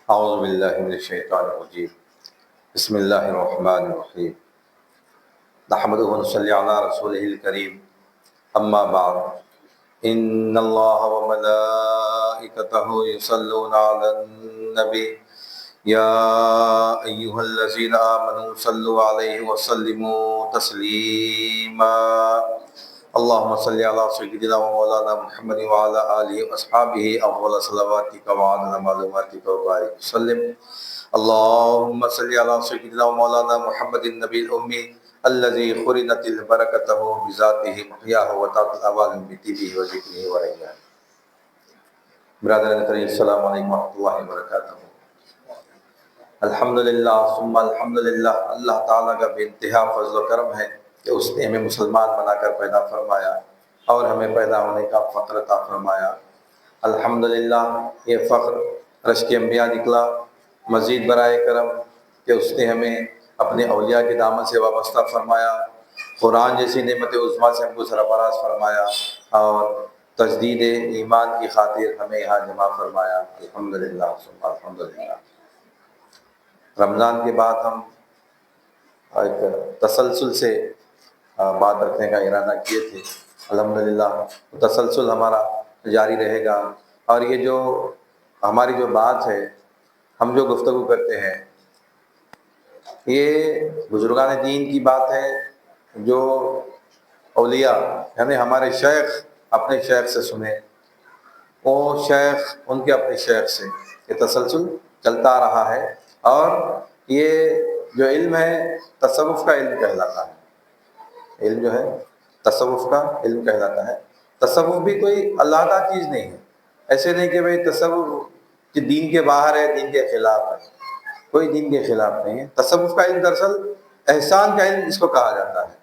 اعوذ باللہ من الشیطان الرجیم بسم اللہ الرحمن الرحیم نحمدہ ونصلی علی رسولہ الکریم اما بعد ان اللہ وملائکتہ یصلون علی النبی یا ایہا الذین آمنوا صلوا علیہ وسلموا تسلیما اللہم صلی علی سیدنا و مولانا محمد وعلی آلہ واصحابہ افضل صلواتک وعدد معلوماتک وبارک وسلم اللہم صلی علی سیدنا و مولانا محمد النبی الامی الذی قرنت البرکتہ بذاتہ محیاہ و طاقت اعوال بطیبہ و ذکرہ و ریحانہ۔ برادران کریم السلام علیکم ورحمۃ اللہ وبرکاتہ۔ الحمدللہ ثم الحمدللہ، اللہ تعالیٰ کا بے انتہا فضل و کرم ہے کہ اس نے ہمیں مسلمان بنا کر پیدا فرمایا اور ہمیں پیدا ہونے کا فخر عطا فرمایا۔ الحمدللہ یہ فخر رشک انبیاء نکلا، مزید برائے کرم کہ اس نے ہمیں اپنے اولیاء کے دامن سے وابستہ فرمایا، قرآن جیسی نعمت عظمیٰ سے ہم کو سرفراز فرمایا اور تجدید ایمان کی خاطر ہمیں یہاں جمع فرمایا۔ الحمدللہ ثم الحمدللہ۔ رمضان کے بعد ہم ایک تسلسل سے بات رکھنے کا ارادہ کیے تھے۔ الحمدللہ تسلسل ہمارا جاری رہے گا، اور یہ جو ہماری جو بات ہے، ہم جو گفتگو کرتے ہیں، یہ بزرگان دین کی بات ہے جو اولیاء یعنی ہمارے شیخ اپنے شیخ سے سنے، وہ شیخ ان کے اپنے شیخ سے، یہ تسلسل چلتا رہا ہے، اور یہ جو علم ہے تصوف کا علم کہلاتا ہے۔ علم جو ہے تصوف کا علم کہلاتا ہے۔ تصوف بھی کوئی اللہ کا چیز نہیں ہے، ایسے نہیں کہ بھئی تصوف کہ دین کے باہر ہے، دین کے خلاف ہے، کوئی دین کے خلاف نہیں ہے۔ تصوف کا علم دراصل احسان کا علم اس کو کہا جاتا ہے،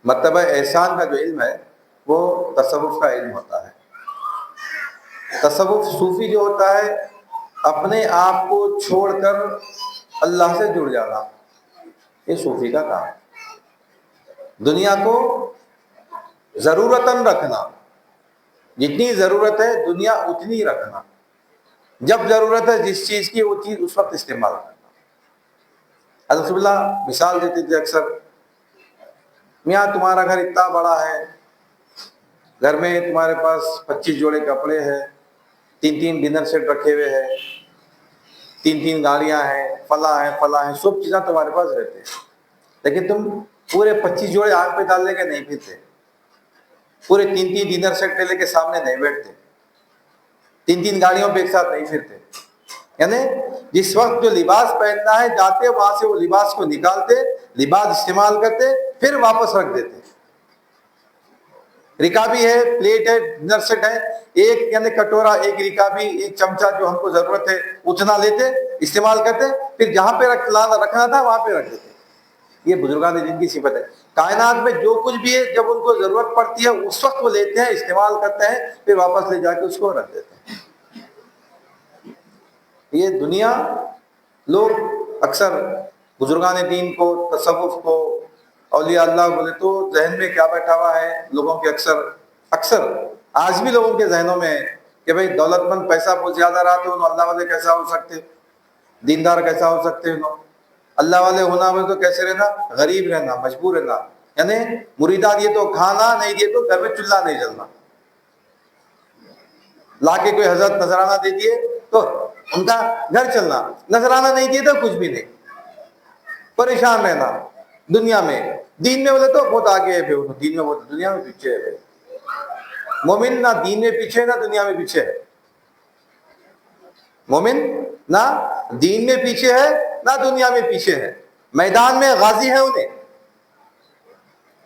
مرتبہ احسان کا جو علم ہے وہ تصوف کا علم ہوتا ہے۔ تصوف صوفی جو ہوتا ہے اپنے آپ کو چھوڑ کر اللہ سے جڑ جانا، یہ صوفی کا کام ہے۔ دنیا کو ضرورتاً رکھنا، جتنی ضرورت ہے دنیا اتنی رکھنا، جب ضرورت ہے جس چیز کی وہ چیز اس وقت استعمال کرنا۔ حضرت اللہ مثال دیتے تھے اکثر، میاں تمہارا گھر اتنا بڑا ہے، گھر میں تمہارے پاس 25 جوڑے کپڑے ہیں، 3 ڈنر سیٹ رکھے ہوئے ہیں، 3 گاڑیاں ہیں، فلاں ہیں، سب چیزیں تمہارے پاس رہتے ہیں، لیکن تم پورے 25 جوڑے آنکھ پہ ڈال لے کے نہیں پھرتے، پورے 3 ڈنر سیٹ لے کے سامنے نہیں بیٹھتے، 3 گاڑیوں پہ ایک ساتھ نہیں پھرتے۔ یعنی جس وقت جو لباس پہننا ہے جاتے وہاں سے وہ لباس کو نکالتے، لباس استعمال کرتے، پھر واپس رکھ دیتے۔ رکابی ہے، پلیٹ ہے، ڈنر سیٹ ہے، ایک یعنی کٹورا، ایک رکابی، ایک چمچہ جو ہم کو ضرورت ہے اتنا لیتے، استعمال کرتے، پھر جہاں پہ رکھنا تھا وہاں پہ رکھ دیتے۔ یہ بزرگان دین کی صفت ہے۔ کائنات میں جو کچھ بھی ہے جب ان کو ضرورت پڑتی ہے اس وقت وہ لیتے ہیں، استعمال کرتے ہیں، پھر واپس لے جا کے اس کو رکھ دیتے ہیں۔ یہ دنیا لوگ اکثر بزرگان دین کو، تصوف کو، اولیاء اللہ بولے تو ذہن میں کیا بیٹھا ہوا ہے لوگوں کے، اکثر آج بھی لوگوں کے ذہنوں میں ہے کہ بھئی دولت مند پیسہ بہت زیادہ رہا تو انہوں اللہ والے کیسا ہو سکتے، دیندار کیسا ہو سکتے انہوں، اللہ والے ہونا میں تو کیسے رہنا، غریب رہنا، مجبور رہنا، یعنی مریدہ دیے تو کھانا، نہیں دیے تو گھر میں چولہا نہیں جلنا، لا کے کوئی حضرت نذرانہ دے دیے تو ان کا گھر چلنا، نذرانہ نہیں دیے تو کچھ بھی نہیں، پریشان رہنا دنیا میں۔ دین میں بولے تو بہت آگے ہے، دین میں بہت، دنیا میں پیچھے ہے۔ مومن نہ دین میں پیچھے نہ دنیا میں پیچھے ہے، مومن نہ دین میں پیچھے ہے نہ دنیا میں پیچھے ہے۔ میدان میں غازی ہے انہیں،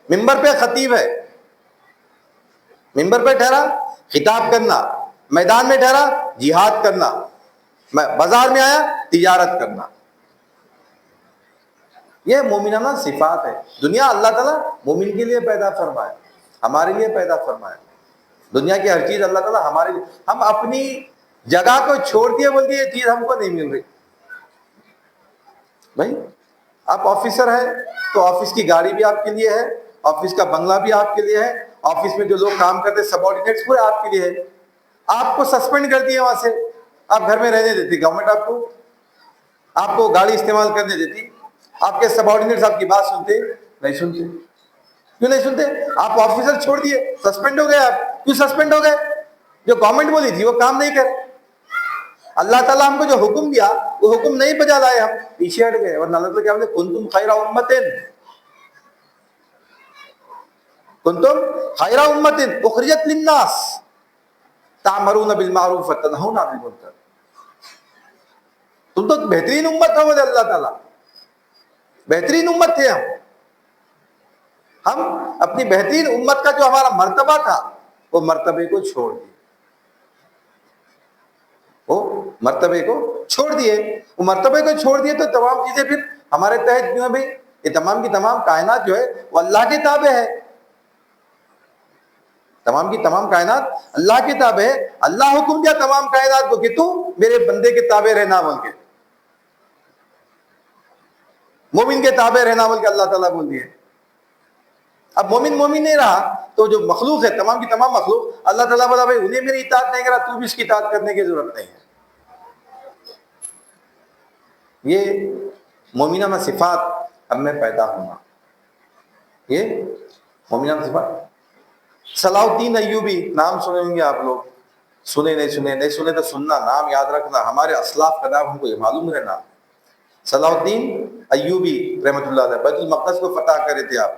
منبر پہ خطیب ہے، منبر پہ ٹھہرا خطاب کرنا، میدان میں ٹھہرا جہاد کرنا، بازار میں آیا تجارت کرنا، یہ مومنانہ صفات ہے۔ دنیا اللہ تعالیٰ مومن کے لیے پیدا فرمائے، ہمارے لیے پیدا فرمائے۔ دنیا کی ہر چیز اللہ تعالیٰ ہمارے لیے، ہم اپنی جگہ کو چھوڑ دیے بولتے یہ چیز ہم کو نہیں مل رہی۔ بھائی آپ آفیسر ہیں تو آفس کی گاڑی بھی آپ کے لیے ہے، آفس کا بنگلہ بھی آپ کے لیے ہے، آفس میں جو لوگ کام کرتے سب آرڈینیٹس پورے آپ کے لیے ہے۔ آپ کو سسپینڈ کر دیے وہاں سے، آپ گھر میں رہنے دیتے، گورنمنٹ آپ کو آپ کو گاڑی استعمال کرنے دیتی؟ آپ کے سبارڈینیٹس آپ کی بات سنتے؟ نہیں سنتے. کیوں نہیں سنتے؟ آپ آفیسر چھوڑ دیے, سسپینڈ ہو گئے. آپ کیوں سسپینڈ ہو گئے؟ جو گورنمنٹ بولی تھی وہ کام نہیں کرے. اللہ تعالیٰ ہم کو جو حکم دیا وہ حکم نہیں بجا لائے, ہم پیچھے ہٹ گئے. ورنہ اللہ تعالیٰ کیا بولے, کنتم خیر امت, کنتم خیر امت اخرجت للناس تعمرون بالمعروف وتنہون عن المنکر. تم تو بہترین امت ہو بولے اللہ تعالیٰ, بہترین امت تھے ہم اپنی بہترین امت کا جو ہمارا مرتبہ تھا وہ مرتبے کو چھوڑ دیے, وہ مرتبے کو چھوڑ دیے. وہ مرتبے کو چھوڑ دیے تو تمام چیزیں پھر ہمارے تحت کیوں ہے بھائی؟ یہ تمام کی تمام کائنات جو ہے وہ اللہ کے تابع ہے. تمام کی تمام کائنات اللہ کے تابع ہے. اللہ حکم دیا تمام کائنات کو کہ تو میرے بندے کے تابع رہنا بول کے, مومن کے تابع رہنا بول کے اللہ تعالیٰ بول دیے. اب مومن مومن نہیں رہا تو جو مخلوق ہے, تمام کی تمام مخلوق, اللہ تعالیٰ بولا بھائی انہیں میری اطاعت نہیں کرا, تو بھی اس کی اطاعت کرنے کی ضرورت نہیں ہے. یہ مومنانہ صفات ہم میں پیدا ہونا, یہ مومنانہ صفات. صلاح الدین ایوبی نام سنے ہوں گے آپ لوگ, سنے نہیں سنے, نہیں سنے تو سننا, نام یاد رکھنا, ہمارے اسلاف کا نام ہم کو یہ معلوم رہنا. صلاح الدین ایوبی رحمۃ اللہ علیہ بیت المقدس کو فتح کرے تھے آپ,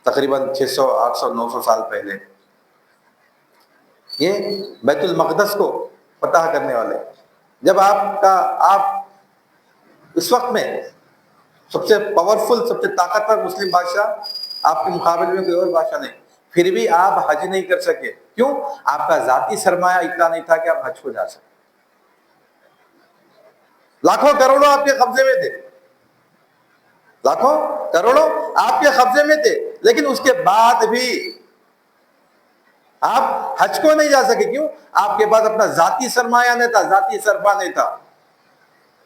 تقریباً 600 800 900 سال پہلے. یہ بیت المقدس کو فتح کرنے والے. جب آپ اس وقت میں سب سے پاورفل, سب سے طاقتور مسلم بادشاہ, آپ کے مقابلے میں کوئی اور بادشاہ نہیں, پھر بھی آپ حج نہیں کر سکے. کیوں؟ آپ کا ذاتی سرمایہ اتنا نہیں تھا کہ آپ حج کو جا سکیں. لاکھوں کروڑوں آپ کے قبضے میں تھے, لاکھوں کروڑوں آپ کے قبضے میں تھے, لیکن اس کے بعد بھی آپ حج کو نہیں جا سکے. کیوں؟ آپ کے پاس اپنا ذاتی سرمایہ نہیں تھا, ذاتی سرپا نہیں تھا.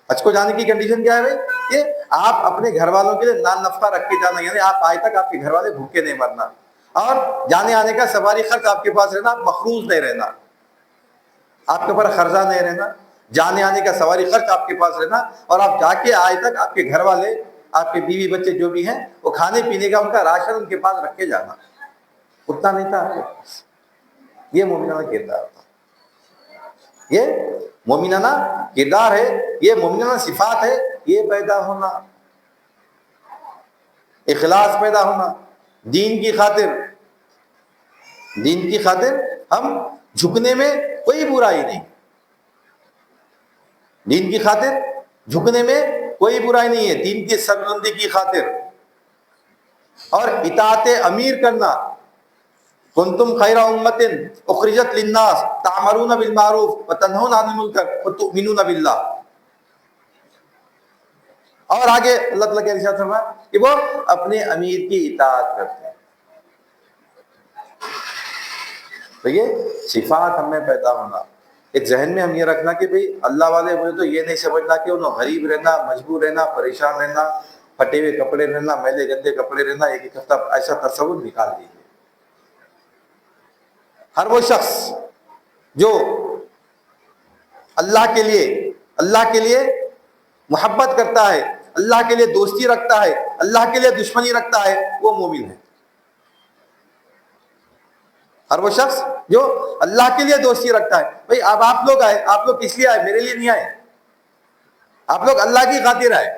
حج کو جانے کی کنڈیشن کیا ہے بھائی؟ کہ آپ اپنے گھر والوں کے لیے نان نفقہ رکھ کے جانا, یعنی آپ آج تک آپ کے گھر والے بھوکے نہیں مرنا, اور جانے آنے کا سواری خرچ آپ کے پاس رہنا, مخروض نہیں رہنا, آپ کے اوپر قرضہ نہیں رہنا, جانے آنے کا سواری خرچ آپ کے پاس رہنا, اور آپ جا کے آج تک آپ کے گھر والے, آپ کے بیوی بچے جو بھی ہیں, وہ کھانے پینے کا ان کا راشن ان کے پاس رکھ کے جانا. اتنا نہیں تھا آپ کے پاس. یہ مومنانہ کردار تھا, یہ مومنانہ کردار ہے, یہ مومنانہ صفات ہے. یہ پیدا ہونا, اخلاص پیدا ہونا, دین کی خاطر, دین کی خاطر ہم جھکنے میں کوئی برائی نہیں, دین کی خاطر جھکنے میں کوئی برائی نہیں ہے, دین کی سربلندی کی خاطر. اور اطاعت امیر کرنا, کنتم خیر امت اخرجت للناس تعمرون بالمعروف وتنہون عن المنکر وتؤمنون باللہ. اور آگے اللہ تعالیٰ کے ارشاد فرمایا کہ وہ اپنے امیر کی اطاعت کرتے ہیں. تو یہ صفات ہم میں پیدا ہونا. ایک ذہن میں ہم یہ رکھنا کہ بھئی اللہ والے مجھے تو یہ نہیں سمجھنا کہ انہوں غریب رہنا, مجبور رہنا, پریشان رہنا, پھٹے ہوئے کپڑے رہنا, میلے گندے کپڑے رہنا, ایک ہفتہ, ایسا تصور نکال دیجیے. ہر وہ شخص جو اللہ کے لیے محبت کرتا ہے, اللہ کے لیے دوستی رکھتا ہے, اللہ کے لیے دشمنی رکھتا ہے, وہ مومن ہے. ہر وہ شخص جو اللہ کے لیے دوستی رکھتا ہے. بھئی اب آپ لوگ آئے, آپ لوگ کس لیے آئے؟ میرے لیے نہیں آئے, آپ لوگ اللہ کی خاطر آئے.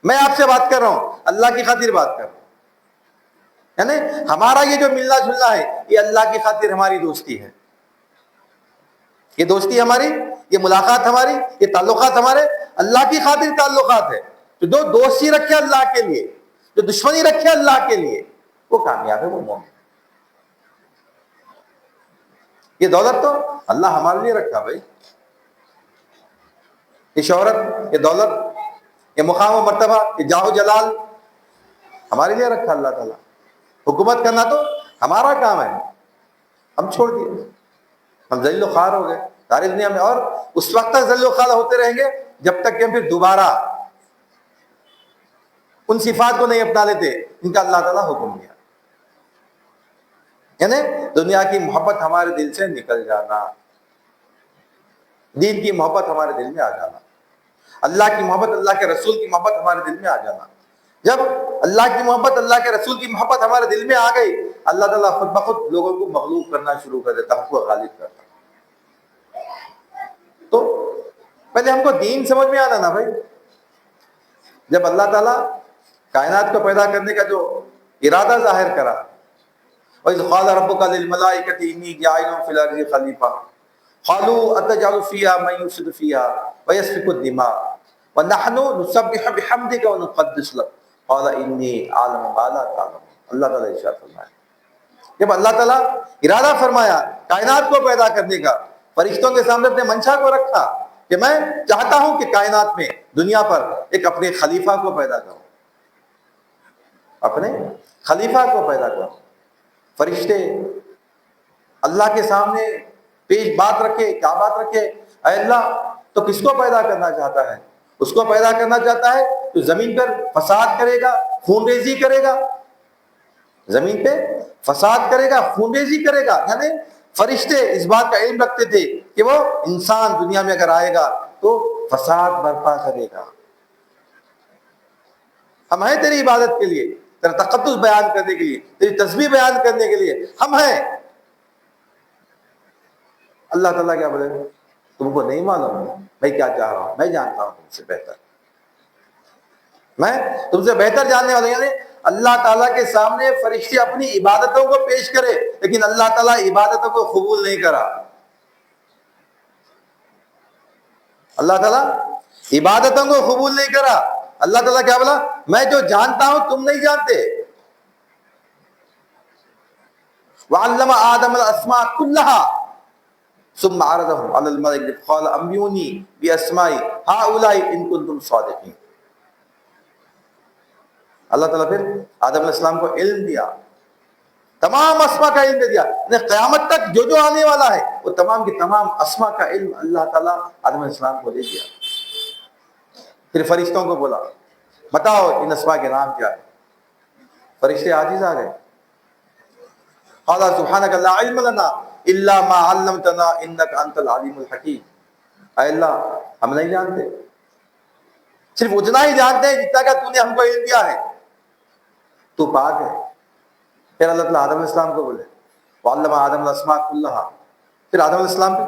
میں آپ سے بات کر رہا ہوں, اللہ کی خاطر بات کر رہا ہوں. یعنی ہمارا یہ جو ملنا جلنا ہے, یہ اللہ کی خاطر ہماری دوستی ہے. یہ دوستی ہماری, یہ ملاقات ہماری, یہ تعلقات ہمارے اللہ کی خاطر تعلقات ہے. تو جو دوستی رکھے اللہ کے لیے, جو دشمنی رکھے اللہ کے لیے, وہ کامیاب ہے, وہ مومن ہے. یہ دولت تو اللہ ہمارے لیے رکھا بھائی, یہ شہرت, یہ دولت, یہ مقام و مرتبہ, یہ جاہ و جلال ہمارے لیے رکھا اللہ تعالیٰ. حکومت کرنا تو ہمارا کام ہے, ہم چھوڑ دیے, ہم ذلیل و خوار ہو گئے ساری دنیا میں, اور اس وقت تک ذلیل و خوار ہوتے رہیں گے جب تک کہ ہم پھر دوبارہ ان صفات کو نہیں اپنا لیتے ان کا اللہ تعالیٰ حکم دیا. یعنی دنیا کی محبت ہمارے دل سے نکل جانا, دین کی محبت ہمارے دل میں آ جانا. اللہ کی محبت، اللہ کے رسول کی محبت ہمارے دل میں آ جانا. جب اللہ کی محبت، اللہ کے رسول کی محبت ہمارے دل میں آ گئی، اللہ تعالیٰ خود بخود لوگوں کو مغلوب کرنا شروع کر دیتا، ہم کو غالب کرتا. تو پہلے ہم کو دین سمجھ میں آنا نا بھائی. جب اللہ تعالیٰ کائنات کو پیدا کرنے کا جو ارادہ ظاہر کرا، وَإِذْ قَالَ رَبُّكَ لِلْمَلَائِكَةِ إِنِّي جَاعِلٌ فِي الْأَرْضِ خَلِيفَةً قَالُوا أَتَجْعَلُ فِيهَا مَن يُفْسِدُ فِيهَا وَيَسْفِكُ الدِّمَاءَ وَنَحْنُ نُسَبِّحُ بِحَمْدِكَ وَنُقَدِّسُ لَكَ قَالَ إِنِّي أَعْلَمُ مَا لَا تَعْلَمُونَ. اللہ تعالیٰ ارشاد فرمایا، جب اللہ تعالیٰ ارادہ فرمایا کائنات کو پیدا کرنے کا، فرشتوں کے سامنے اپنے منشا کو رکھا کہ میں چاہتا ہوں کہ کائنات میں، دنیا پر ایک اپنے خلیفہ کو پیدا کروں، اپنے خلیفہ کو پیدا کروں. فرشتے اللہ کے سامنے پیش بات رکھے، کیا بات رکھے؟ اے اللہ تو کس کو پیدا کرنا چاہتا ہے؟ اس کو پیدا کرنا چاہتا ہے تو زمین پر فساد کرے گا، خون ریزی کرے گا، زمین پہ فساد کرے گا، خون ریزی کرے گا. یعنی فرشتے اس بات کا علم رکھتے تھے کہ وہ انسان دنیا میں اگر آئے گا تو فساد برپا کرے گا. ہم ہیں تیری عبادت کے لیے، تیرا تقدس بیان کرنے کے لیے، تیری تسبیح بیان کرنے کے لیے ہم ہیں. اللہ تعالیٰ کیا بولے؟ تم کو نہیں معلوم میں کیا چاہ رہا ہوں؟ میں جانتا ہوں تم سے بہتر، میں تم سے بہتر جاننے والا. یعنی اللہ تعالیٰ کے سامنے فرشتے اپنی عبادتوں کو پیش کرے، لیکن اللہ تعالیٰ عبادتوں کو قبول نہیں کرا. اللہ تعالیٰ عبادتوں کو قبول نہیں کرا. اللہ تعالیٰ کیا بولا؟ میں جو جانتا ہوں تم نہیں جانتے. وَعَلَّمَ آدَمَ الْأَسْمَاءَ كُلَّهَا ثُمَّ عَرَضَهُمْ عَلَى الْمَلَائِكَةِ فَقَالَ أَنبِئُونِي بِأَسْمَاءِ هَؤُلَاءِ إِن كُنتُمْ صَادِقِينَ. اللہ تعالیٰ پھر آدم علیہ السلام کو علم دیا، تمام اسما کا علم دے دیا. قیامت تک جو جو آنے والا ہے وہ تمام کی تمام اسما کا علم اللہ تعالیٰ آدم علیہ السلام کو دے دیا. پھر فرشتوں کو بولا بتاؤ ان اسما کے نام کیا ہے. فرشتے عاجز آ گئے. قال سبحانك لا علم لنا الا ما علمتنا انك انت العليم الحكيم. اے اللہ ہم نہیں جانتے، صرف اتنا ہی جانتے ہیں جتنا کہ تو نے ہم کو علم دیا ہے، تو پاک ہے. پھر اللہ تعالیٰ آدم علیہ السلام کو بولے وَعَلَّمَ آدَمَ الْأَسْمَاءَ كُلَّهَا. پھر آدم علیہ السلام کو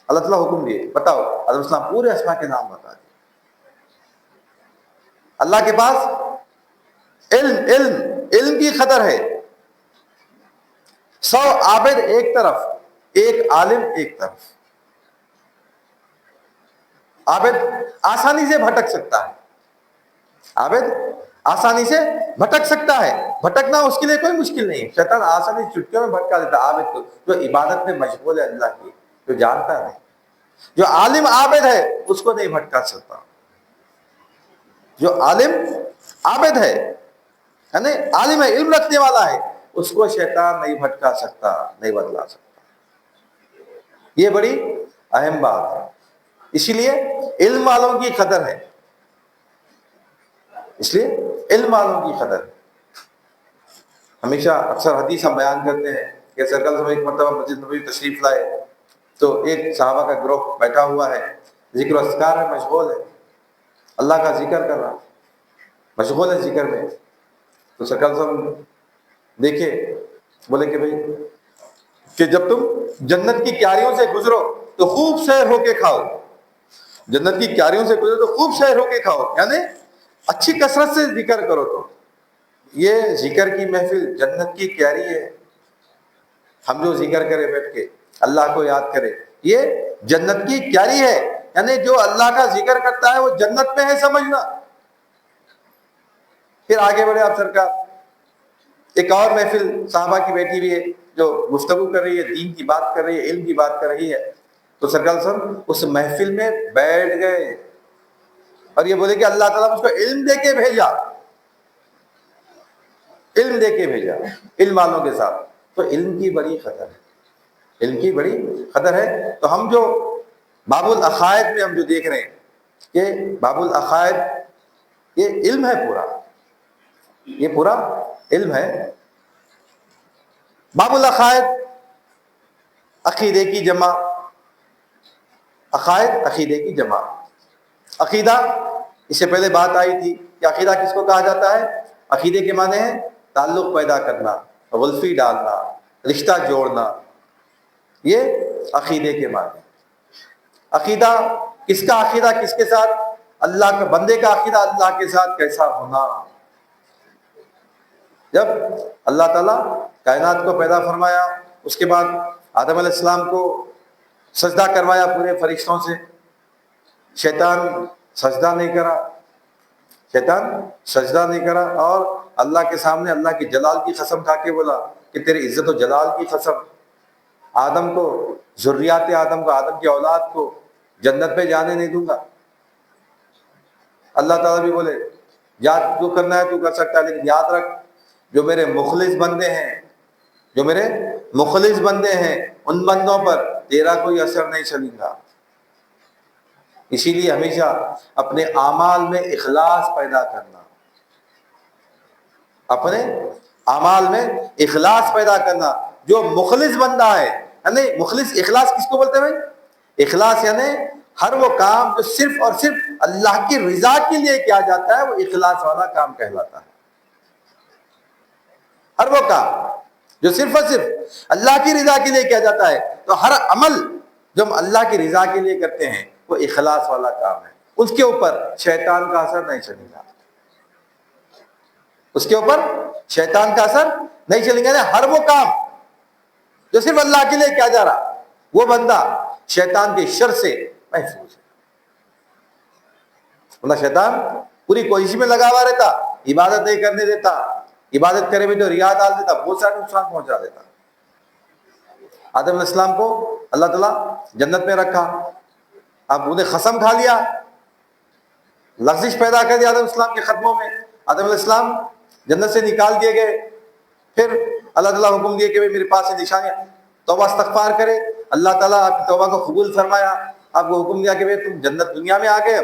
اللہ تعالیٰ حکم دیے بتاؤ. آدم علیہ السلام پورے اسماء کے نام بتا دیے. اللہ کے پاس علم کی قدر ہے. 100 عابد ایک طرف، ایک عالم ایک طرف. عابد آسانی سے بھٹک سکتا ہے، عابد آسانی سے بھٹک سکتا ہے. بھٹکنا اس کے لیے کوئی مشکل نہیں. شیطان آسانی سے چٹکیوں میں بھٹکا دیتا عابد کو جو عبادت میں مشغول ہے اللہ کی، جو جانتا ہے. جو عالم عابد ہے اس کو نہیں بھٹکا سکتا. جو عالم عابد ہے یعنی عالم ہے، علم رکھنے والا ہے، اس کو شیطان نہیں بھٹکا سکتا، نہیں بدلا سکتا. یہ بڑی اہم بات ہے. اسی لیے علم والوں کی قدر ہے، اس لیے علم والوں کی قدر ہے. ہمیشہ اکثر حدیث ہم بیان کرتے ہیں کہ سرکل سے ایک مرتبہ مسجد نبوی تشریف لائے تو ایک صحابہ کا گروہ بیٹھا ہوا ہے، ذکر و اذکار ہے، مشغول ہے، اللہ کا ذکر کر رہا، مشغول ہے ذکر میں. تو سرکل سے دیکھے بولے کہ بھئی کہ جب تم جنت کی کیاریوں سے گزرو تو خوب سیر ہو کے کھاؤ. جنت کی کیاریوں سے گزرو تو خوب سیر ہو کے کھاؤ، یعنی اچھی کثرت سے ذکر کرو. تو یہ ذکر کی محفل جنت کی کیاری ہے. ہم جو ذکر کرے بیٹھ کے اللہ کو یاد کرے، یہ جنت کی کیاری ہے. یعنی جو اللہ کا ذکر کرتا ہے وہ جنت میں ہے سمجھنا. پھر آگے بڑھے آپ سرکار. ایک اور محفل صحابہ کی بیٹھی ہوئی ہے جو گفتگو کر رہی ہے، دین کی بات کر رہی ہے، علم کی بات کر رہی ہے. تو سرکار صاحب اس محفل میں بیٹھ گئے اور یہ بولے کہ اللہ تعالیٰ مجھ کو علم دے کے بھیجا، علم دے کے بھیجا علم والوں کے ساتھ. تو علم کی بڑی قدر ہے، علم کی بڑی قدر ہے. تو ہم جو باب العقائد میں ہم جو دیکھ رہے ہیں کہ باب العقائد یہ علم ہے پورا، یہ پورا علم ہے. باب العقائد عقیدے کی جمع، عقائد عقیدے کی جمع. عقیدہ، اس سے پہلے بات آئی تھی کہ عقیدہ کس کو کہا جاتا ہے؟ عقیدے کے معنی ہے تعلق پیدا کرنا، غلفی ڈالنا، رشتہ جوڑنا، یہ عقیدے کے معنی۔ عقیدہ کس کا عقیدہ کس کے ساتھ؟ اللہ کا، بندے کا عقیدہ اللہ کے ساتھ کیسا ہونا؟ جب اللہ تعالیٰ کائنات کو پیدا فرمایا، اس کے بعد آدم علیہ السلام کو سجدہ کروایا پورے فرشتوں سے، شیطان سجدہ نہیں کرا، شیطان سجدہ نہیں کرا، اور اللہ کے سامنے اللہ کی جلال کی قسم کھا کے بولا کہ تیری عزت و جلال کی قسم، آدم کو، ذریات آدم کو، آدم کی اولاد کو جنت پہ جانے نہیں دوں گا۔ اللہ تعالیٰ بھی بولے یاد جو کرنا ہے تو کر سکتا ہے، لیکن یاد رکھ جو میرے مخلص بندے ہیں، جو میرے مخلص بندے ہیں، ان بندوں پر تیرا کوئی اثر نہیں چلے گا۔ اسی لیے ہمیشہ اپنے اعمال میں اخلاص پیدا کرنا، اپنے اعمال میں اخلاص پیدا کرنا۔ جو مخلص بندہ ہے، یعنی مخلص، اخلاص کس کو بولتے ہیں؟ اخلاص یعنی ہر وہ کام جو صرف اور صرف اللہ کی رضا کے لیے کیا جاتا ہے، وہ اخلاص والا کام کہلاتا ہے۔ ہر وہ کام جو صرف اور صرف اللہ کی رضا کے لیے کیا جاتا ہے، تو ہر عمل جو ہم اللہ کی رضا کے لیے کرتے ہیں وہ اخلاص والا کام ہے، اس کے اوپر شیطان کا اثر نہیں چلے گا، اس کے اوپر شیطان کا اثر نہیں چلے گا۔ ہر وہ کام جو صرف اللہ کے لیے کیا جا رہا، وہ بندہ شیطان کے شر سے محفوظ ہے۔ ورنہ شیطان پوری کوشش میں لگا ہوا رہتا، عبادت نہیں کرنے دیتا، عبادت کرے بھی تو ریا ڈال دیتا، بہت سارا نقصان پہنچا دیتا۔ آدم علیہ السلام کو اللہ تعالیٰ جنت میں رکھا، اب انہیں قسم کھا لیا، لغزش پیدا کر دیا آدم علیہ السلام کے قدموں میں، آدم علیہ السلام جنت سے نکال دیے گئے۔ پھر اللہ تعالیٰ حکم دیے کہ میرے پاس سے نشانیاں، توبہ استغفار کرے، اللہ تعالیٰ آپ کی توبہ کو قبول فرمایا، آپ کو حکم دیا کہ تم جنت دنیا میں آ گئے،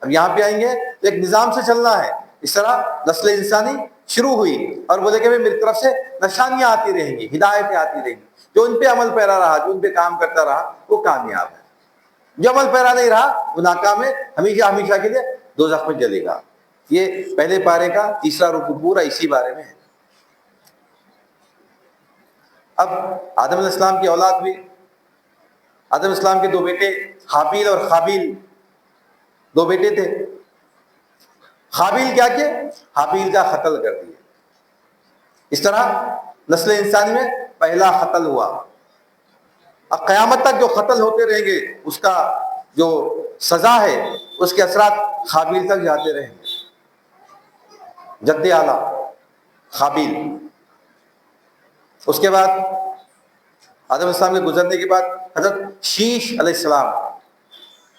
اب یہاں پہ آئیں گے تو ایک نظام سے چلنا ہے۔ اس طرح نسل انسانی شروع ہوئی، اور بولے کہ میری طرف سے نشانیاں آتی رہیں گی، ہدایتیں آتی رہیں گی، جو ان پہ عمل پیرا رہا، جو ان پہ کام کرتا رہا، وہ کامیاب ہے، جو عمل پیرا نہیں رہا وہ ناکام ہے، ہمیشہ ہمیشہ کے لیے دوزخ میں جلے گا۔ یہ پہلے پارے کا تیسرا رکوع پورا اسی بارے میں ہے۔ اب آدم علیہ السلام کی اولاد بھی، آدم علیہ السلام کے دو بیٹے حابیل اور قابیل، دو بیٹے تھے۔ قابیل کیا کہ حابیل کا قتل کر دیا، اس طرح نسل انسانی میں پہلا قتل ہوا۔ اب قیامت تک جو قتل ہوتے رہیں گے، اس کا جو سزا ہے، اس کے اثرات قابیل تک جاتے رہیں گے۔ جد اعلیٰ قابیل، اس کے بعد آدم علیہ السلام کے گزرنے کے بعد حضرت شیش علیہ السلام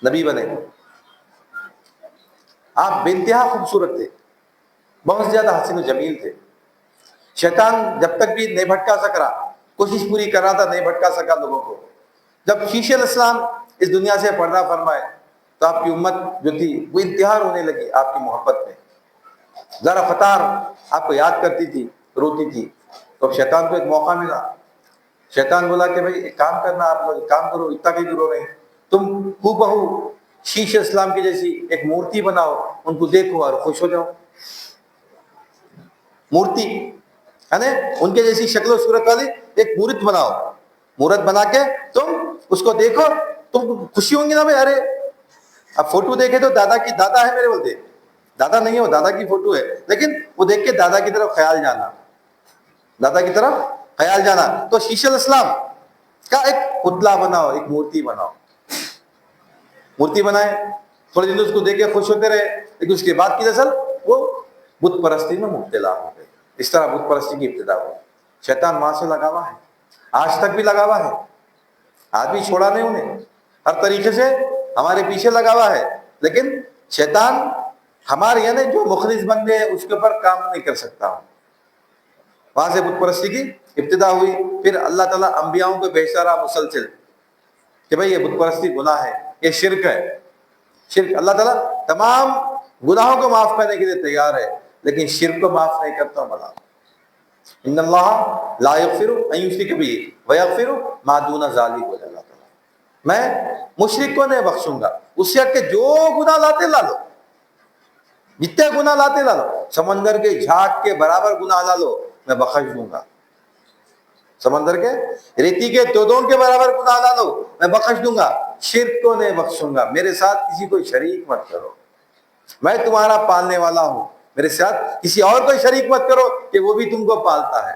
نبی بنے۔ آپ بے انتہا خوبصورت تھے، بہت زیادہ حسین و جمیل تھے۔ شیطان جب تک بھی نہیں بھٹکا سک رہا، کوشش پوری کر رہا تھا، نہیں بھٹکا سکا لوگوں کو۔ جب شیش علیہ السلام اس دنیا سے پردہ فرمائے تو آپ کی امت جو تھی وہ انتہا رونے لگی آپ کی محبت میں، ذرا فتار آپ کو یاد کرتی تھی، روتی تھی۔ تو اب شیطان کو ایک موقع ملا، شیطان بولا کہ بھائی ایک کام کرنا، آپ لوگ ایک کام کرو، اتنا کہیں دور ہو رہے ہیں، تم ہو بہو شیش اسلام کی جیسی ایک مورتی بناؤ، ان کو دیکھو اور خوش ہو جاؤ۔ مورتی یعنی ان کے جیسی شکل و صورت والی ایک مورت بناؤ، مورت بنا کے تم اس کو دیکھو، تم کو خوشی ہوں گی نا بھائی۔ ارے اب فوٹو دیکھے تو دادا کی، دادا ہے میرے بولتے، دادا نہیں ہے وہ، دادا کی فوٹو ہے، لیکن وہ دیکھ کے دادا کی طرف خیال جانا، دادا کی طرف خیال جانا۔ تو شیش علیہ السلام کا ایک پتلا بناؤ، ایک مورتی بناؤ۔ مورتی بنائے، تھوڑے دن اس کو دیکھ کے خوش ہوتے رہے، لیکن اس کے بعد کی نسل وہ بت پرستی میں مبتلا ہو گئے۔ اس طرح بت پرستی کی ابتدا ہوئی۔ شیطان وہاں سے لگا ہوا ہے، آج تک بھی لگا ہوا ہے، آج بھی چھوڑا نہیں انہیں، ہر طریقے سے ہمارے پیچھے لگا ہوا ہے، لیکن شیطان ہمارے یعنی جو مخلص بندے ہیں اس کے اوپر کام نہیں کر سکتا۔ وہاں سے بت پرستی کی ابتدا ہوئی۔ پھر اللہ تعالیٰ انبیاؤں کو بھیجتا رہا مسلسل کہ بھائی یہ بت پرستی گناہ ہے، یہ شرک ہے، شرک۔ اللہ تعالیٰ تمام گناہوں کو معاف کرنے کے لیے تیار ہے، لیکن شرک کو معاف نہیں کرتا۔ بلا ان اللہ لا یغفر ان یشرک بہ ویغفر ما دون ذلک، اللہ تعالیٰ میں مشرک کو نہیں بخشوں گا، اس سے ہٹ کے جو گناہ لاتے لا لو، جتنے گناہ لاتے لا لو، سمندر کے جھاگ کے برابر گناہ لا لو، میں بخش دوں گا۔ سمندر کے ریتی کے تودوں کے برابر گناہ لا لو، میں بخش دوں گا، شرک کو نہیں بخشوں گا۔ میرے ساتھ کسی کو شریک مت کرو، میں تمہارا پالنے والا ہوں، میرے ساتھ کسی اور کو شریک مت کرو کہ وہ بھی تم کو پالتا ہے۔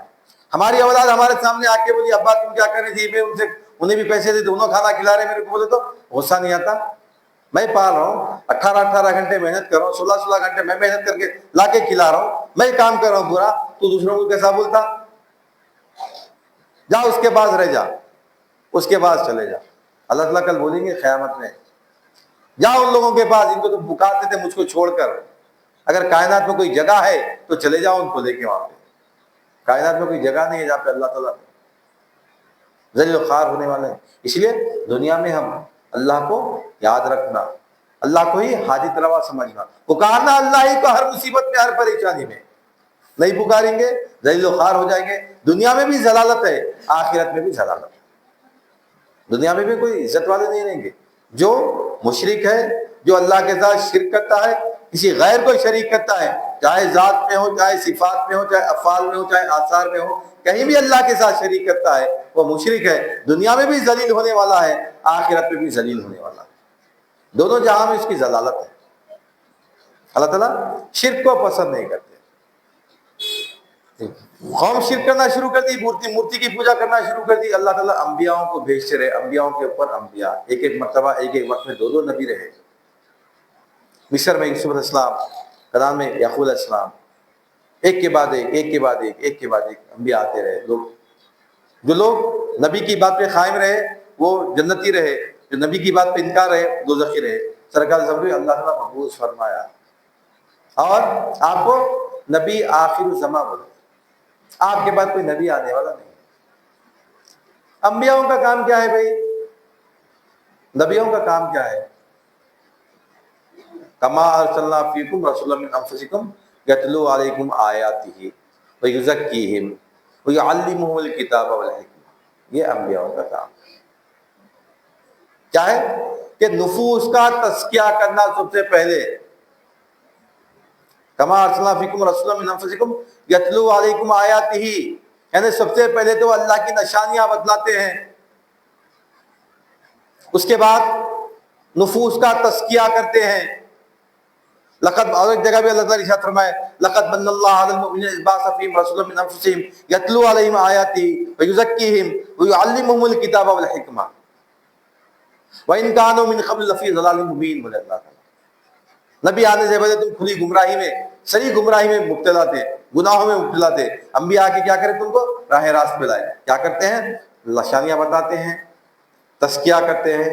ہماری اولاد ہمارے سامنے آ کے بولی ابا تم کیا کر رہے تھے، میں انہیں بھی پیسے دے دونوں کھانا کھلا رہے، میرے کو بولے تو غصہ نہیں آتا؟ میں پال رہا ہوں، 18 گھنٹے محنت کر رہا ہوں، 16 گھنٹے میں محنت کر کے لا کے کھلا رہا ہوں، میں کام کر رہا ہوں پورا، تو دوسروں کو کیسا بولتا؟ جا اس کے پاس رہ جا، اس کے پاس چلے جا۔ اللہ تعالیٰ کل بولیں گے قیامت میں، جا ان لوگوں کے پاس، ان کو تو پکارتے تھے مجھ کو چھوڑ کر، اگر کائنات میں کوئی جگہ ہے تو چلے جاؤ ان کو لے کے وہاں پہ۔ کائنات میں کوئی جگہ نہیں ہے جہاں پہ اللہ تعالیٰ ذلیل و خوار ہونے والے ہیں۔ اس لیے دنیا میں ہم اللہ کو یاد رکھنا، اللہ کو ہی حاجت روا سمجھنا، پکارنا اللہ ہی کو ہر مصیبت میں، ہر پریشانی میں۔ نہیں پکاریں گے ذلیل و خوار ہو جائیں گے، دنیا میں بھی ضلالت ہے، آخرت میں بھی ضلالت ہے۔ دنیا میں بھی کوئی عزت والے نہیں رہیں گے۔ جو مشرک ہے، جو اللہ کے ساتھ شرک کرتا ہے، کسی غیر کو شریک کرتا ہے، چاہے ذات میں ہو، چاہے صفات میں ہو، چاہے افعال میں ہو، چاہے آثار میں ہو، کہیں بھی اللہ کے ساتھ شریک کرتا ہے، وہ مشرک ہے، دنیا میں بھی ذلیل ہونے والا ہے، آخرت میں بھی ذلیل ہونے والا ہے۔ دونوں جہاں میں اس کی ضلالت ہے۔ اللہ تعالیٰ شرک کو پسند نہیں کرتے۔ قوم شرک کرنا شروع کر دی، مورتی کی پوجا کرنا شروع کر دی، اللہ تعالیٰ انبیاؤں کو بھیجتے رہے، انبیاؤں کے اوپر انبیاء، ایک مرتبہ ایک وقت میں 2 نبی رہے۔ مصر میں یوسف علیہ السلام، کنعان میں یعقوب علیہ السلام، ایک کے بعد ایک، ایک کے بعد ایک، ایک کے بعد ایک انبیاء آتے رہے۔ جو لوگ نبی کی بات پہ قائم رہے وہ جنتی رہے، جو نبی کی بات پہ انکار رہے دوزخی رہے۔ سرکار صبری اللہ تعالیٰ محفوظ فرمایا، اور آپ کو نبی آخر الزماں بولے، آپ کے بعد کوئی نبی آنے والا نہیں۔ انبیاؤں کا کام کیا ہے بھائی؟ نبیوں کا کام کیا ہے؟ کما ارسلنا فیکم رسولا من انفسکم یتلو علیکم آیاتہ ویزکیہم ویعلمہم الکتاب والحکمہ۔ یہ انبیاؤں کا کام کیا ہے کہ نفوس کا تزکیہ کرنا سب سے پہلے۔ کما ارسلنا فیکم رسولا من انفسکم یتلو علیکم آیاتہ، یعنی سب سے پہلے تو اللہ کی نشانیاں بتلاتے ہیں، اس کے بعد نفوس کا تزکیہ کرتے ہیں۔ لقد، اور ایک جگہ بھی اللہ تعالیٰ ارشاد فرمائے لقد من اللہ علی المؤمنین اذ بعث فیہم رسولا من انفسہم یتلو علیہم آیاتہ ویزکیہم ویعلمہم الکتاب والحکمہ وَإِن كَانُوا مِن قَبْلُ لَفِي ضَلَالٍ مُبِينٍ۔ بولے اللہ تعالیٰ نبی آنے سے پہلے تم کھلی گمراہی میں، سری گمراہی میں مبتلا تھے، گناہوں میں مبتلا تھے۔ انبیاء آ کے کیا کرے؟ تم کو راہ راست پہ لائے۔ کیا کرتے ہیں؟ نشانیاں بتاتے ہیں، تزکیہ کرتے ہیں،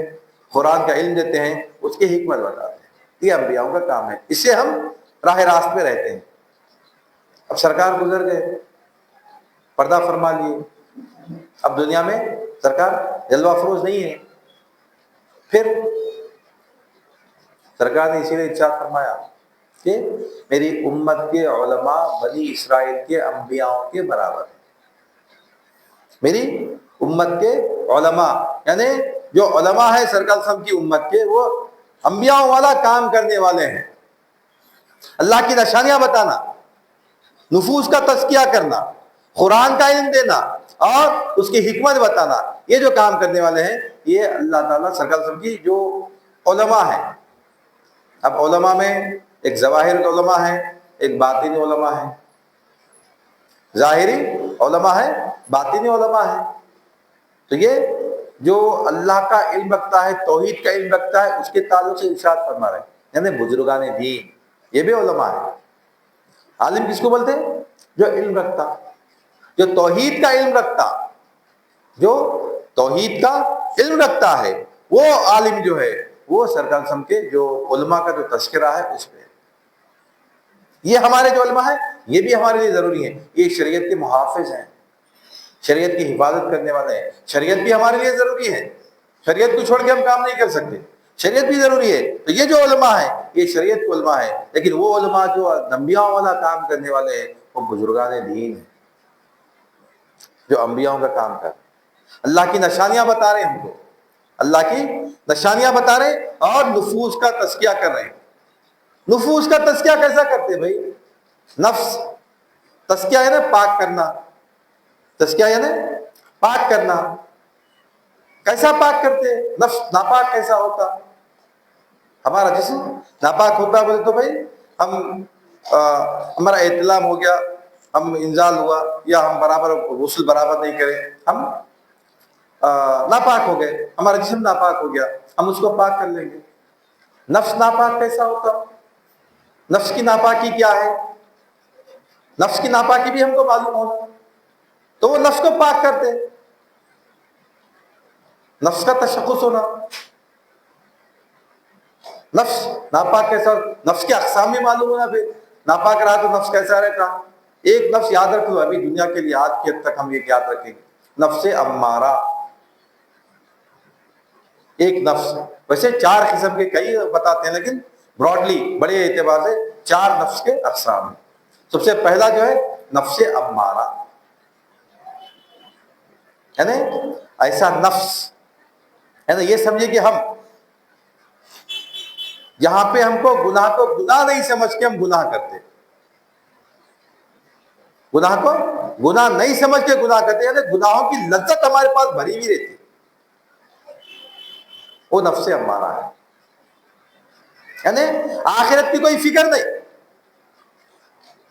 قرآن کا علم دیتے ہیں، اس کی حکمت بتاتے ہیں۔ یہ انبیاؤں کا کام ہے، اس سے ہم راہ راست پہ رہتے ہیں۔ اب سرکار گزر گئے، پردہ فرما لیے، اب دنیا میں سرکار جلوہ افروز نہیں ہے۔ پھر سرکار نے اسی لیے ارشاد فرمایا کہ میری امت کے علماء بنی اسرائیل کے انبیاؤں کے برابر ہیں۔ میری امت کے علماء، یعنی جو علماء ہیں سرکار صاحب کی امت کے، وہ انبیاؤں والا کام کرنے والے ہیں۔ اللہ کی نشانیاں بتانا، نفوس کا تزکیہ کرنا، قرآن کا علم دینا اور اس کی حکمت بتانا، یہ جو کام کرنے والے ہیں یہ اللہ تعالیٰ سرکار صاحب کی جو علماء ہیں۔ اب علماء میں ایک ظواہر علماء ہیں، ایک باطنی علماء ہیں۔ ظاہری علماء ہیں، باطنی علماء ہیں۔ تو یہ جو اللہ کا علم رکھتا ہے، توحید کا علم رکھتا ہے، اس کے تعلق سے ارشاد فرما رہے ہیں، یعنی بزرگان دین، یہ بھی علماء ہیں۔ عالم کس کو بولتے ہیں؟ جو علم رکھتا، جو توحید کا علم رکھتا، جو توحید کا علم رکھتا ہے، وہ عالم جو ہے وہ سرکار سم کے جو علماء کا جو تذکرہ ہے اس پہ۔ یہ ہمارے جو علماء ہیں یہ بھی ہمارے لیے ضروری ہیں، یہ شریعت کے محافظ ہیں، شریعت کی حفاظت کرنے والے ہیں۔ شریعت بھی ہمارے لیے ضروری ہے، شریعت کو چھوڑ کے ہم کام نہیں کر سکتے، شریعت بھی ضروری ہے۔ تو یہ جو علماء ہیں یہ شریعت کے علماء ہیں، لیکن وہ علماء جو انبیاء والا کام کرنے والے ہیں وہ بزرگان دین ہیں، جو انبیاءوں کا کام کر رہے ہیں۔ اللہ کی نشانیاں بتا رہے ہیں ہم کو، اللہ کی نشانیاں بتا رہے ہیں، اور نفوس کا تزکیہ کر رہے ہیں. نفوس کا تزکیہ کیسا کرتے ہیں بھائی؟ نفس تزکیہ ہے نا پاک کرنا، تزکیہ ہے نا پاک کرنا. کیسا پاک کرتے؟ نفس ناپاک کیسا ہوتا؟ ہمارا جسم ناپاک ہوتا بولے تو بھائی ہم ہمارا احتلام ہو گیا، ہم انزال ہوا، یا ہم برابر غسل برابر نہیں کرے، ہم ناپاک ہو گئے، ہمارا جسم ناپاک ہو گیا، ہم اس کو پاک کر لیں گے. نفس ناپاک کیسا ہوتا؟ نفس کی ناپاکی کیا ہے؟ نفس کی ناپاکی بھی ہم کو معلوم ہونا، تو وہ نفس کو پاک کرتے. نفس کا تشخص ہونا، نفس ناپاک کیسا، نفس کے اقسام بھی معلوم ہونا. پھر ناپاک رہا تو نفس کیسا رہتا؟ ایک نفس یاد رکھ لو، ابھی دنیا کے لیے آج کی حد تک ہم یہ یاد رکھیں گے، نفس امارہ. ایک نفس، ویسے 4 قسم کے کئی بتاتے ہیں، لیکن براڈلی بڑے اعتبار سے 4 نفس کے اقسام ہیں. سب سے پہلا جو ہے نفس امارہ، یعنی ایسا نفس ہے نا، یہ سمجھے کہ ہم یہاں پہ ہم کو گناہ نہیں سمجھ کے ہم گناہ کرتے، گناہ کو گناہ نہیں سمجھ کے گناہ کرتے، یعنی گناہوں کی لذت ہمارے پاس بھری ہوئی رہتی، وہ نفس امارہ ہے. یعنی آخرت کی کوئی فکر نہیں،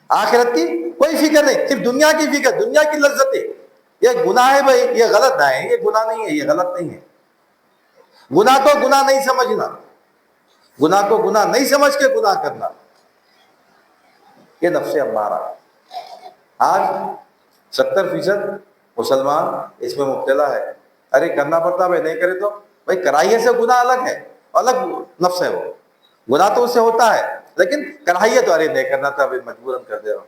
آخرت کی کوئی فکر نہیں، صرف دنیا کی فکر، دنیا کی لذتیں. یہ گناہ ہے بھائی، یہ غلط نہ ہے، یہ گناہ نہیں ہے، یہ غلط نہیں ہے. گناہ کو گناہ نہیں سمجھنا، گناہ کو گناہ نہیں سمجھ کے گناہ کرنا، یہ نفس امارہ. آج 70% مسلمان اس میں مبتلا ہے. ارے کرنا پڑتا بھائی، نہیں کرے تو بھائی کراہیت سے گناہ الگ ہے، الگ نفس ہے. وہ گناہ تو اس سے ہوتا ہے، لیکن کراہیت تو ارے نہیں کرنا تھا بھائی، مجبوراً کر دے رہا ہوں.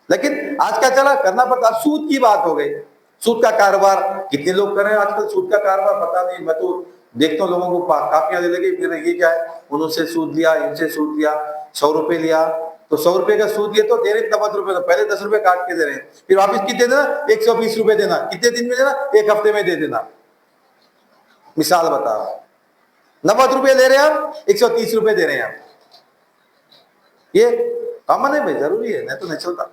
لیکن آج کیا چلا، کرنا پڑتا. سود کی بات ہو گئی، سود کا کاروبار کتنے لوگ کر رہے ہیں آج کل؟ سود کا کاروبار پتا نہیں، میں تو دیکھتا ہوں لوگوں کو کاپیاں دے لگے، پھر یہ کیا ہے، انہوں سے سود لیا، ان سے سود لیا، 100 روپے لیا تو 100 روپے کا سود لیے تو دے رہے 90 روپے، پہلے 10 روپے کاٹ کے دے رہے ہیں، پھر واپس کتنے دینا؟ 120 روپے دینا. کتنے دن میں دینا؟ 1 ہفتے میں دے دینا. مثال بتا رہا ہوں، 90 روپے لے رہے ہیں ہم، 130 روپے دے رہے ہیں ہم. یہ کامن ہے بھائی، ضروری ہے، نہیں تو نہیں چلتا.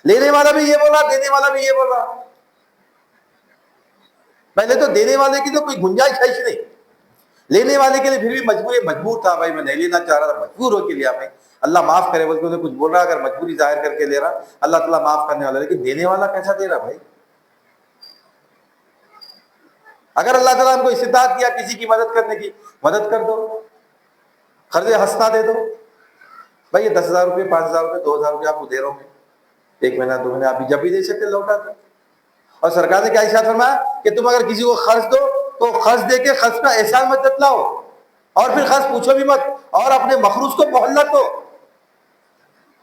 لینے والا بھی یہ بول رہا، دینے والا بھی یہ بول رہا. پہلے تو دینے والے کی تو کوئی گنجائش ہے نہیں، لینے والے کے لیے پھر بھی مجبور تھا بھائی، میں نہیں لینا چاہ رہا تھا، مجبور ہو کے لیا. میں اللہ معاف کرے بول کے انہیں کچھ بول رہا، اگر مجبوری ظاہر کر کے لے رہا، اللہ تعالیٰ معاف کرنے والا. لیکن دینے والا کیسا دے رہا بھائی؟ اگر اللہ تعالیٰ ہم کو استطاعت دیا کسی کی مدد کرنے کی، مدد کر دو، قرض حسنہ دے دو. بھائی یہ 10,000 روپے، 5,000 روپے، 2,000 روپے آپ کو دے رہا ہوں، 1 مہینہ 2 مہینے، آپ جب بھی دے سکتے لوٹا دو. اور سرکار نے کیا ارشاد فرمایا کہ تم اگر کسی کو قرض دو تو قرض دے کے قرض کا احسان مت جتلاؤ، اور پھر قرض پوچھو بھی مت، اور اپنے مخروض کو مہلت دو.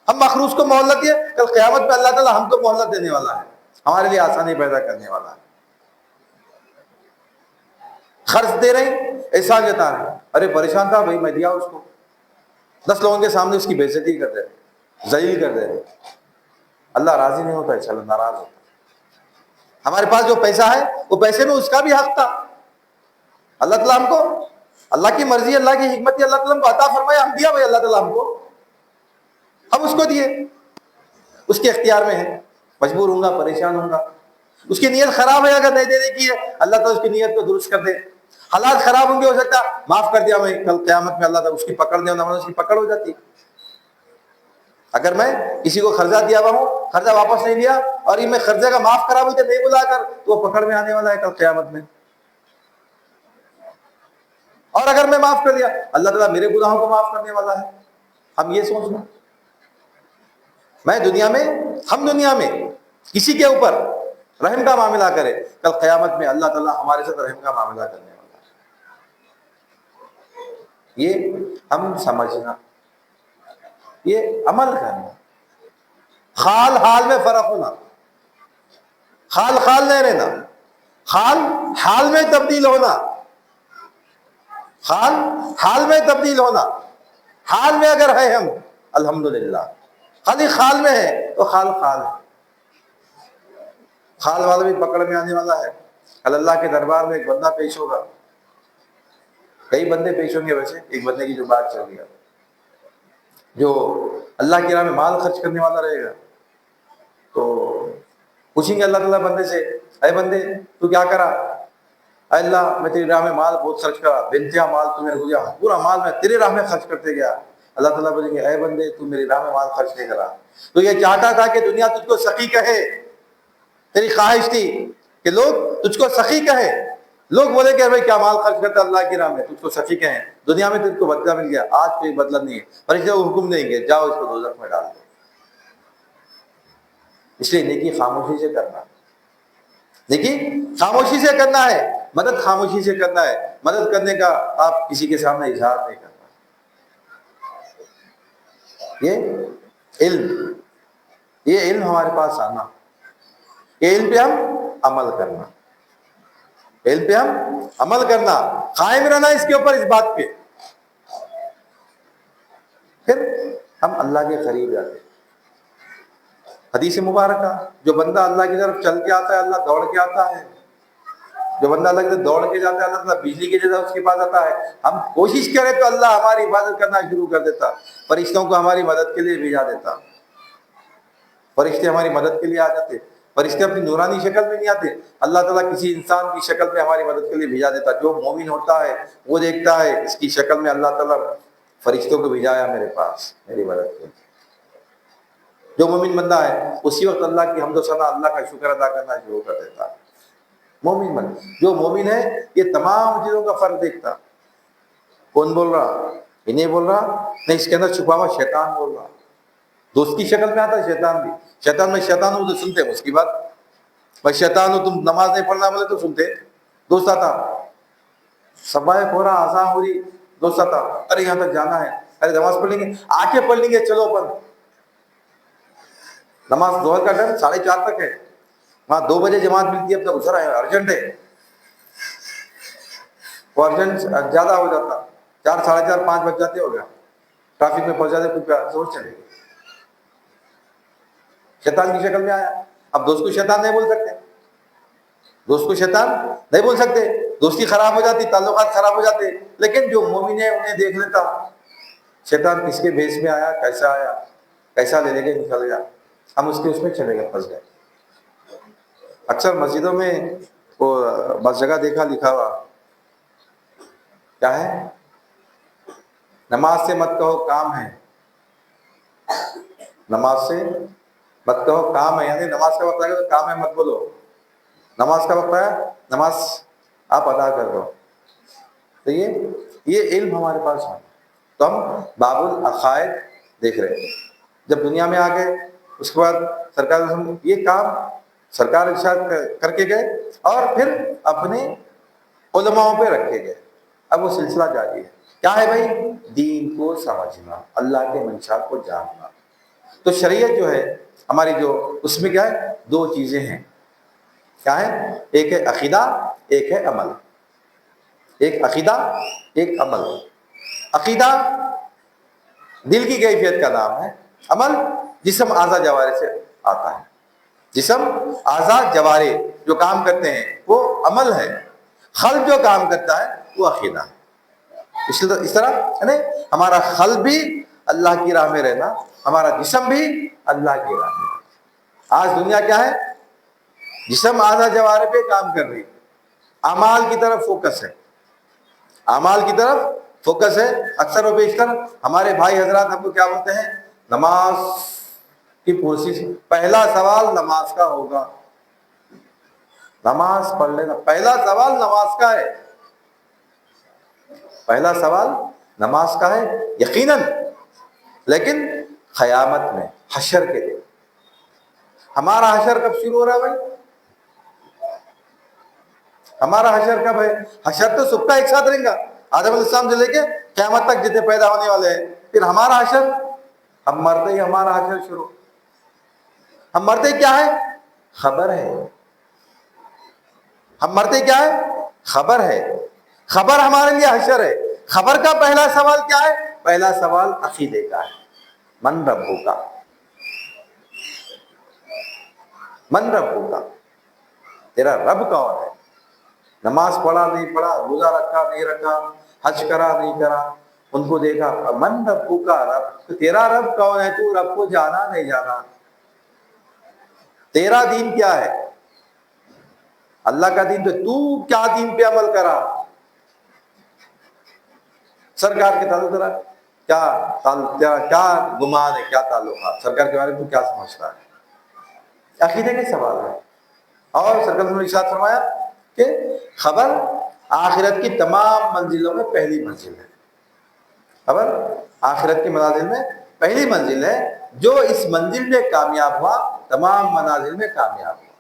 ہم مخروض کو مہلت دیے، کل قیامت میں اللہ تعالیٰ ہم کو مہلت دینے والا ہے، ہمارے لیے آسانی پیدا کرنے والا ہے. قرض دے رہے ہیں، احسان جتا رہے ہیں. ارے پریشان تھا بھائی، میں دیا اس کو، 10 لوگوں کے سامنے اس کی بے عزتی کر دے رہے، ذلیل کر دے رہے. اللہ راضی نہیں ہوتا ہے، چلو ناراض ہوتا. ہمارے پاس جو پیسہ ہے وہ پیسے میں اس کا بھی حق تھا. اللہ تعالیٰ ہم کو، اللہ کی مرضی، اللہ کی حکمت، اللہ تعالیٰ ہم کو عطا فرمایا، ہم دیا بھائی اللہ تعالیٰ ہم کو، ہم اس کو دیے، اس کے اختیار میں ہے. مجبور ہوں گا، پریشان ہوں گا. اس کی نیت خراب ہے، اگر نہیں دینے کی ہے، اللہ تعالیٰ اس کی نیت کو درست کر دے. حالات خراب ہوں گے، ہو سکتا معاف کر دیا میں، کل قیامت میں اللہ تعالیٰ اس کی پکڑ دے، اس کی پکڑ ہو جاتی. اگر میں کسی کو قرضہ دیا ہوا ہوں، قرضہ واپس نہیں لیا، اور یہ میں قرضے کا معاف کرا مجھے نہیں بلا کر، تو وہ پکڑ میں آنے والا ہے کل قیامت میں. اور اگر میں معاف کر دیا، اللہ تعالیٰ میرے گناہوں کو معاف کرنے والا ہے. ہم یہ سوچنا، ہم دنیا میں کسی کے اوپر رحم کا معاملہ کرے، کل قیامت میں اللہ تعالیٰ ہمارے ساتھ رحم کا معاملہ کرنے والا ہے. یہ ہم سمجھنا، یہ عمل کرنا. حال میں فرق ہونا، حال نہیں رہنا، حال میں تبدیل ہونا، حال میں تبدیل ہونا. حال میں اگر ہے ہم الحمدللہ، خالی خال میں ہے تو خال ہے. خال والا بھی پکڑ میں آنے والا ہے. کل اللہ کے دربار میں ایک بندہ پیش ہوگا، کئی بندے پیش ہوں گے ویسے، ایک بندے کی جو بات چل رہی ہے، جو اللہ کی راہ میں مال خرچ کرنے والا رہے گا تو پوچھیں گے اللہ تعالیٰ بندے سے، اے بندے تو کیا کرا؟ اے اللہ میں تیری راہ میں مال بہت خرچ کرا، بے انتہا مال تو میرے کو دیا، پورا مال میں تیری راہ میں خرچ کرتے گیا۔ اللہ تعالیٰ بولیں گے اے بندے تو میری راہ میں مال خرچ نہیں کرا، تو یہ چاہتا تھا کہ دنیا تجھ کو سخی کہے، تیری خواہش تھی کہ لوگ تجھ کو سخی کہے، لوگ بولے کہ بھائی کیا مال خرچ کرتا اللہ کی راہ میں، تجھ کو سخی کہیں، دنیا میں تجھ کو بدلہ مل گیا، آج کوئی بدلہ نہیں ہے، فرشتے وہ حکم دیں گے جاؤ اس کو دوزخ میں ڈال دو۔ اس لیے نیکی خاموشی سے کرنا، نیکی خاموشی سے کرنا ہے، مدد خاموشی سے کرنا ہے، مدد کرنے کا آپ کسی کے سامنے اظہار نہیں کرنا۔ یہ علم ہمارے پاس آنا، یہ علم پہ ہم عمل کرنا، علم پہ ہم عمل کرنا، قائم رہنا اس کے اوپر، اس بات پہ، پھر ہم اللہ کے قریب جاتے ہیں۔ حدیث مبارکہ، جو بندہ اللہ کی طرف چل کے آتا ہے اللہ دوڑ کے آتا ہے، جو بندہ اللہ کی طرف دوڑ کے جاتا ہے اللہ تعالیٰ بجلی کی جگہ اس کے پاس آتا ہے۔ ہم کوشش کریں تو اللہ ہماری حفاظت کرنا شروع کر دیتا، فرشتوں کو ہماری مدد کے لیے بھیجا دیتا، فرشتے ہماری مدد کے لیے آ جاتے، فرشتے اپنی نورانی شکل میں نہیں آتے، اللہ تعالیٰ کسی انسان کی شکل میں ہماری مدد کے لیے بھیجا دیتا۔ جو مومن ہوتا ہے وہ دیکھتا ہے اس کی شکل میں اللہ تعالیٰ فرشتوں کو بھیجایا میرے پاس میری مدد کے لیے۔ جو مومن بندہ ہے اسی وقت اللہ کی حمد و ثنا، اللہ کا شکر ادا کرنا شروع کر دیتا ہے۔ مومن بندہ، جو مومن ہے یہ تمام چیزوں کا فرق دیکھتا۔ کون بول رہا؟ یہ نہیں بول رہا، نہیں، اس کے اندر چھپا ہوا شیطان بول رہا، دوست کی شکل میں آتا ہے شیطان بھی، شیطان میں شیطان ہوں تو سنتے ہیں اس کی بات، بھائی شیطان ہو تم نماز نہیں پڑھنا بولے تو سنتے، دوست آتا، صبح ہو رہا آزاں ہو رہی، دوست آتا، ارے یہاں تک جانا ہے، ارے نماز پڑھ لیں گے، آنکھیں پڑھ لیں گے، چلو اپن نماز ظہر کا ٹائم 4:30 تک ہے، وہاں 2 بجے جماعت ملتی ہے، اب تک گزر آئے، ارجنٹ ہے، وہ ارجنٹ زیادہ ہو جاتا، 4 ساڑھے 4 5 بج جاتے، ہو گیا ٹریفک میں پہنچ جاتے، کچھ زور چلے گئے، شیطان کی شکل میں آیا۔ اب دوست کو شیطان نہیں بول سکتے، دوست کو شیطان نہیں بول سکتے، دوستی خراب ہو جاتی، تعلقات خراب ہو جاتے، لیکن جو مومن ہے انہیں دیکھ لیتا شیطان کس کے بھیس میں آیا، کیسا لے لے کے نکل گیا، ہم اس میں چلے گئے، پھنس گئے۔ اکثر مسجدوں میں وہ بس جگہ دیکھا لکھا ہوا کیا ہے، نماز سے مت کہو کام ہے، نماز سے مت کہو کام ہے، یعنی نماز کا وقت آئے گا تو کام ہے مت بولو، نماز کا وقت آیا نماز آپ ادا کر دو۔ تو یہ علم ہمارے پاس ہے، تو ہم باب العقائد دیکھ رہے ہیں۔ جب دنیا میں آ گئے اس کے بعد سرکار یہ کام سرکار ارشاد کر کے گئے اور پھر اپنے علماؤں پہ رکھے گئے، اب وہ سلسلہ جاری ہے۔ کیا ہے بھائی؟ دین کو سمجھنا، اللہ کے منشا کو جاننا۔ تو شریعت جو ہے ہماری، جو اس میں کیا ہے، 2 چیزیں ہیں، کیا ہے؟ ایک ہے عقیدہ، ایک ہے عمل، ایک عقیدہ ایک عمل۔ عقیدہ دل کی کیفیت کا نام ہے، عمل جسم اعضاء جوارے سے آتا ہے، جسم اعضاء جوارے جو کام کرتے ہیں وہ عمل ہے، قلب جو کام کرتا ہے وہ عقیدہ ہے۔ اس طرح یعنی ہمارا قلب بھی اللہ کی راہ میں رہنا، ہمارا جسم بھی اللہ کی راہ میں۔ آج دنیا کیا ہے؟ جسم اعضاء جوارے پہ کام کر رہی، اعمال کی طرف فوکس ہے، اعمال کی طرف فوکس ہے۔ اکثر و بیشتر ہمارے بھائی حضرات ہم کو کیا بولتے ہیں؟ نماز کی پرسش، پہلا سوال نماز کا ہوگا، نماز پڑھ لینا، پہلا سوال نماز کا ہے، پہلا سوال نماز کا ہے یقیناً، لیکن قیامت میں، حشر کے دن۔ ہمارا حشر کب شروع ہو رہا ہے بھائی؟ ہمارا حشر کب ہے؟ حشر تو سب کا ایک ساتھ رہیں گا، آدم علیہ السلام سے لے کے قیامت تک جتنے پیدا ہونے والے ہیں، پھر ہمارا حشر، ہم مرتے ہی ہمارا حشر شروع۔ ہم مرتے کیا ہے؟ خبر ہے، ہم مرتے کیا ہے؟ خبر ہے، خبر ہمارے لیے حشر ہے۔ خبر کا پہلا سوال کیا ہے؟ پہلا سوال عقیدے کا ہے، من ربو کا، من ربو کا، تیرا رب کون ہے؟ نماز پڑھا نہیں پڑھا، روزہ رکھا نہیں رکھا، حج کرا نہیں کرا، ان کو دیکھا، من ربو کا رب، تیرا رب کون ہے، تو رب کو جانا نہیں جانا، تیرا دین کیا ہے، اللہ کا دین تو کیا دین پہ عمل کرا، سرکار کے تعلق تیرا کیا گمان ہے، کیا تعلقات، سرکار کے بارے میں تو کیا سمجھتا ہے، عقیدے کے سوال ہے۔ اور سرکار نے ارشاد فرمایا کہ خبر آخرت کی تمام منزلوں میں پہلی منزل ہے، خبر آخرت کی منازل میں پہلی منزل ہے، جو اس منزل میں کامیاب ہوا تمام منازل میں کامیاب ہوا،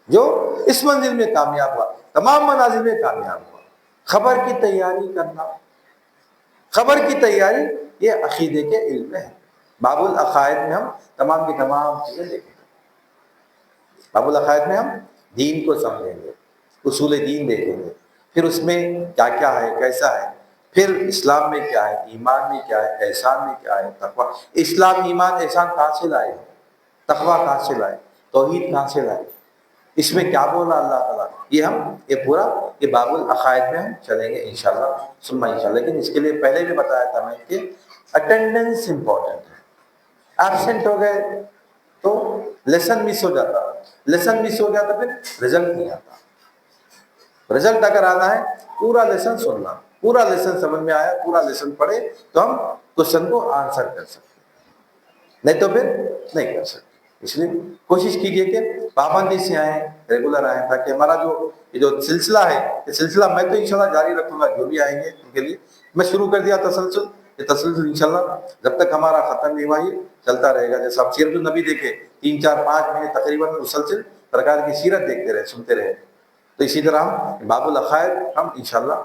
جو اس منزل میں کامیاب ہوا تمام منازل میں کامیاب ہوا۔ خبر کی تیاری کرنا، خبر کی تیاری یہ عقیدے کے علم میں ہے۔ باب العقائد میں ہم تمام کی تمام چیزیں دیکھیں گے، باب العقائد میں ہم دین کو سمجھیں گے، اصول دین دیکھیں گے، پھر اس میں کیا کیا ہے، کیسا ہے، پھر اسلام میں کیا ہے، ایمان میں کیا ہے، احسان میں کیا ہے، تقویٰ، اسلام ایمان احسان کہاں سے لائے، تقویٰ کہاں سے لائے، توحید کہاں سے لائے، اس میں کیا بولا اللہ تعالیٰ، یہ پورا یہ باب العقائد میں ہم چلیں گے انشاءاللہ ثم انشاءاللہ۔ لیکن اس کے لیے پہلے بھی بتایا تھا میں کہ اٹینڈنس امپورٹنٹ ہے، ایبسنٹ ہو گئے تو لیسن مس ہو جاتا، لیسن مس ہو گیا تو پھر رزلٹ نہیں آتا۔ رزلٹ اگر آنا ہے پورا لیسن سننا، پورا لیسن سمجھ میں آیا، پورا لیسن پڑھے تو ہم کوشچن کو آنسر کر سکتے، نہیں تو پھر نہیں کر سکتے۔ اس لیے کوشش کیجئے کہ پابندی سے آئیں، ریگولر آئیں، تاکہ ہمارا یہ جو سلسلہ ہے، یہ سلسلہ میں تو انشاءاللہ جاری رکھوں گا، جو بھی آئیں گے ان کے لیے میں شروع کر دیا تسلسل، یہ تسلسل انشاءاللہ جب تک ہمارا ختم نہیں ہوا یہ چلتا رہے گا۔ جیسے آپ سیرت النبی دیکھیں 3 4 5 مہینے تقریباً مسلسل سرکار کی سیرت دیکھتے رہے، سنتے رہے، تو اسی طرح ہم باب العقائد ہم انشاءاللہ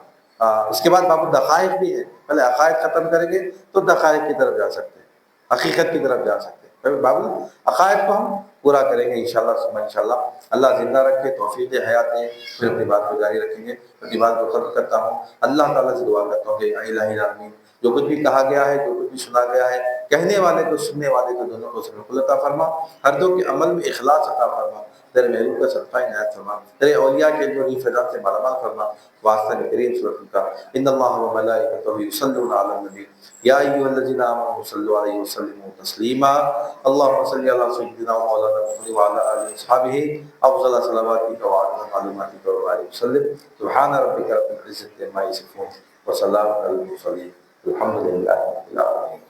اس کے بعد باب الدقائق بھی ہے، پہلے عقائد ختم کریں گے تو دقائق کی طرف جا سکتے ہیں، حقیقت کی طرف جا سکتے ہیں، پہلے باب العقائد کو ہم پورا کریں گے انشاءاللہ ثم انشاءاللہ۔ اللہ زندہ رکھے، توفیق حیات دے، پھر اپنی بات کو جاری رکھیں گے۔ اپنی بات کو ختم کرتا ہوں، اللہ تعالیٰ سے دعا کرتا ہوں کہ الہ العالمین جو کچھ بھی کہا گیا ہے، جو کچھ بھی سنا گیا ہے، کہنے والے کو سننے والے کو دونوں کو سبحان عطا فرما، ہر دو کے عمل میں اخلاص عطا فرما، تیرے محبوب کا صدقہ عنایت فرما، تیرے اولیاء کے نوری فیضان سے مالا مال فرما، واسطہ کریم صورت کا ان اللہ و ملائکتہ یصلون علی النبی یا ایھا الذین آمنوا صلوا علیہ وسلموا تسلیما اللهم صل علی سیدنا و مولانا محمد وعلی آلہ وصحبہ افضل صلواتک و اعظم تعلیماتک و بارک وسلم سبحان ربک رب العزۃ عما یصفون وسلام علی المرسلین الحمد للہ رب العالمین۔